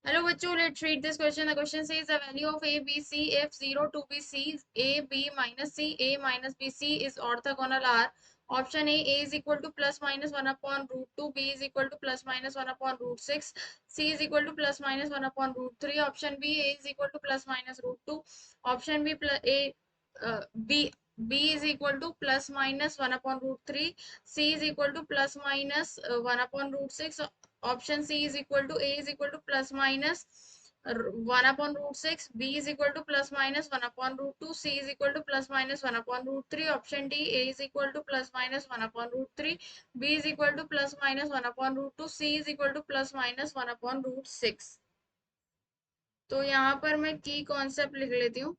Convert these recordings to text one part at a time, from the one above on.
Hello बच्चों, let's read this question. The question says the value of a, b, c if 0 to b, c, a, b minus c, a minus b, c is orthogonal are. Option A is equal to plus minus 1 upon root 2, B is equal to plus minus 1 upon root 6, C is equal to plus minus 1 upon root 3. Option B, A is equal to plus minus root 2. Option B, B is equal to plus minus 1 upon root 3. C is equal to plus minus 1 upon root 6. Option C is equal to A is equal to plus minus 1 upon root 6, B is equal to plus minus 1 upon root 2, C is equal to plus minus 1 upon root 3. Option D, A is equal to plus minus 1 upon root 3, B is equal to plus minus 1 upon root 2, C is equal to plus minus 1 upon root 6. तो यहाँ पर मैं की concept लिख लेती हूँ।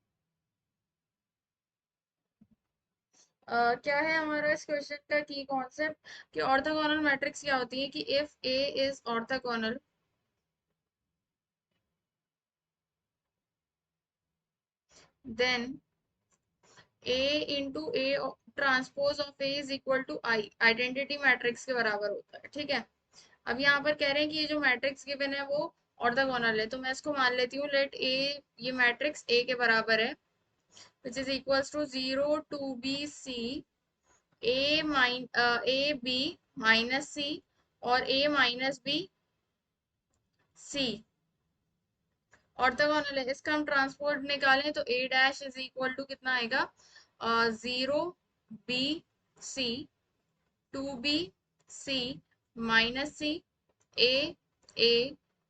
क्या है हमारा इस क्वेश्चन का की कॉन्सेप्ट कि ऑर्थोगोनल मैट्रिक्स क्या होती है कि if A is orthogonal then A into A transpose of A is equal to I identity matrix के बराबर होता है। ठीक है, अब यहाँ पर कह रहे हैं कि ये जो मैट्रिक्स गिवन है वो ऑर्थोगोनल है, तो मैं इसको मान लेती हूँ लेट ए, ये मैट्रिक्स ए के बराबर है which is equals to 0 two B C A B minus C और A minus B C orthogonal है। इसका हम ट्रांसपोर्ट निकालें तो A dash is equal to कितना आएगा, 0 B C two B C minus C A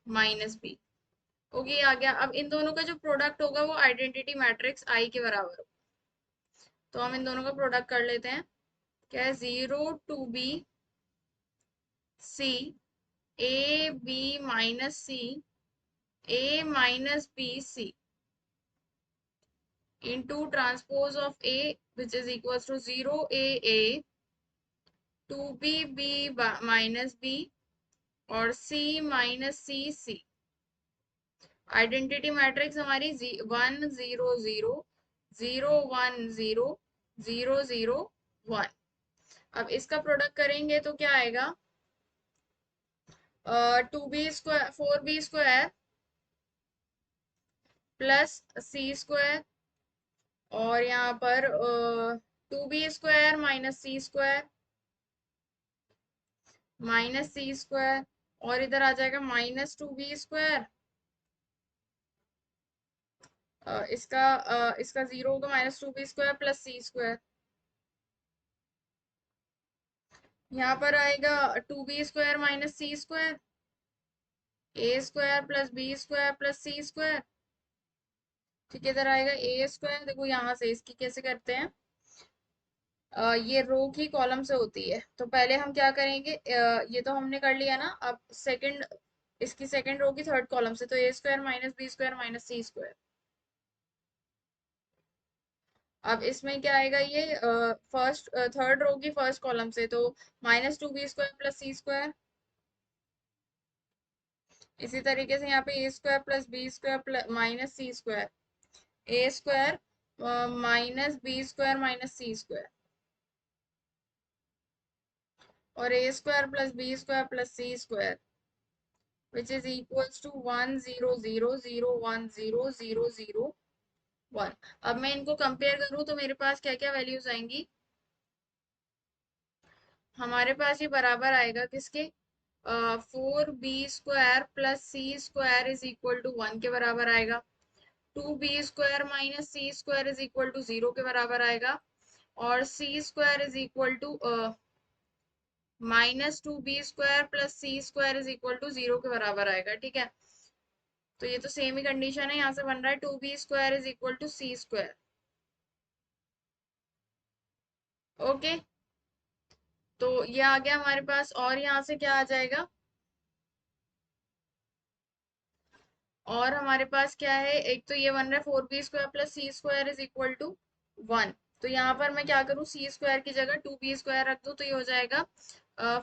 minus B. Okay, आ गया। अब इन दोनों का जो प्रोडक्ट होगा वो आइडेंटिटी मैट्रिक्स आई के बराबर होगा, तो हम इन दोनों का प्रोडक्ट कर लेते हैं। क्या है, 0 two B C A B minus C A minus B C into transpose of A which is equals to 0 A 2B B minus B और C minus C C। Identity matrix हमारी 1 0 0 0 1 0 0 0 1। अब इसका product करेंगे तो क्या आएगा, 2B² 4B² plus C² और यहाँ पर 2B² minus C² minus C² और इधर आ जाएगा माइनस 2B²। इसका 0 होगा माइनस 2B² प्लस C²। यहाँ पर आएगा 2B² minus C² A² plus B² plus C²। ठीक है, इधर आएगा A²। देखो यहाँ से इसकी कैसे करते हैं, ये रो की कॉलम से होती है, तो पहले हम क्या करेंगे, ये तो हमने कर लिया ना। अब सेकंड, इसकी सेकंड रो की थर्ड कॉलम से, तो A² minus B² minus C²। अब इसमें क्या आएगा, ये फर्स्ट थर्ड रो की फर्स्ट कॉलम से, तो माइनस 2B² प्लस C²। इसी तरीके से यहाँ पे A² plus B² plus minus C², A² minus B² minus C² और A² plus B² plus C² which is equals to 1 0 0 0 1 0 0 0 1। अब मैं इनको कंपेयर करूं तो मेरे पास क्या क्या वैल्यूज आएंगी, हमारे पास ये बराबर आएगा किसके, 4B² plus C² is equal to 1 के बराबर आएगा। 2B² minus C² is equal to 0 के बराबर आएगा और C² is equal to minus 2B² plus C² is equal to 0 के बराबर आएगा। ठीक है, तो ये तो सेम ही कंडीशन है, यहाँ से बन रहा है 2B² is equal to C²। Okay, तो ये आ गया हमारे पास। और यहाँ से क्या आ जाएगा, और हमारे पास क्या है, एक तो ये बन रहा है 4B² plus C² is equal to 1। तो यहाँ पर मैं क्या करूँ, C² की जगह 2B² रख दूँ, तो ये हो जाएगा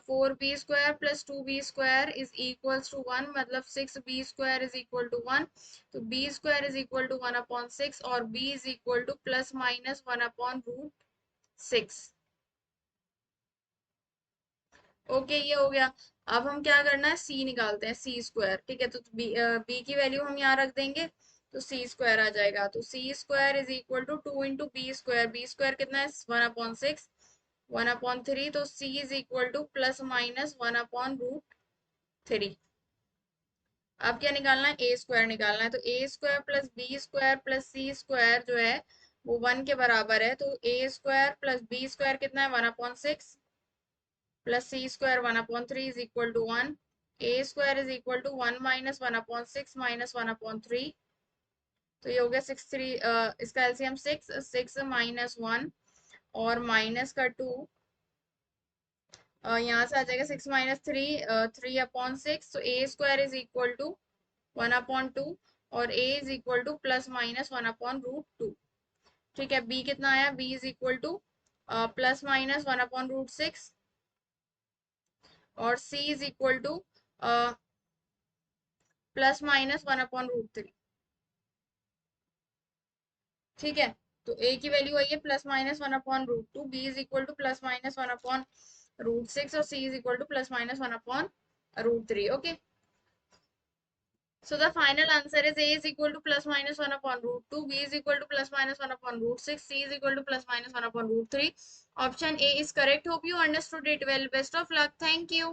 4B² plus 2B² is equals to 1, मतलब 6B² इज इक्वल टू 1। तो B² is equal to 1 upon 6 और B is equal to plus minus 1 upon root 6। Okay, ये हो गया। अब हम क्या करना है, सी निकालते हैं, सी स्क्वायर। ठीक है, तो बी की वैल्यू हम यहाँ रख देंगे, तो सी स्क्वायर आ जाएगा। तो C square is equal to 2 into B square कितना है, 1/6, 1/3। तो C is equal to plus minus 1/√3। अब क्या निकालना है, ए स्क्वायर निकालना है। तो A square plus B square plus C square जो है वो 1 के बराबर है। तो A square plus B square कितना है, 1/6 plus C square 1/3 is equal to 1। A square is equal to 1 minus 1/6 minus 1/3। तो ये हो गया 6/3, इसका एलसीएम 6, 6 माइनस 1 और माइनस का 2, यहाँ से आ जाएगा 6 - 3, 3/6। तो A square is equal to 1/2 और a is equal to plus minus 1/√2। ठीक है, b कितना आया, b is equal to plus minus 1/√6 और c is equal to plus minus 1/√3। ठीक है, तो a की वैल्यू आई है plus minus 1/√2, b is equal to plus minus 1/√6 और c is equal to plus minus 1/√3। Okay, so the final answer is a is equal to plus minus 1/√2, b is equal to plus minus 1/√6, c is equal to plus minus 1/√3. Option A is correct. Hope you understood it well. Best of luck. Thank you.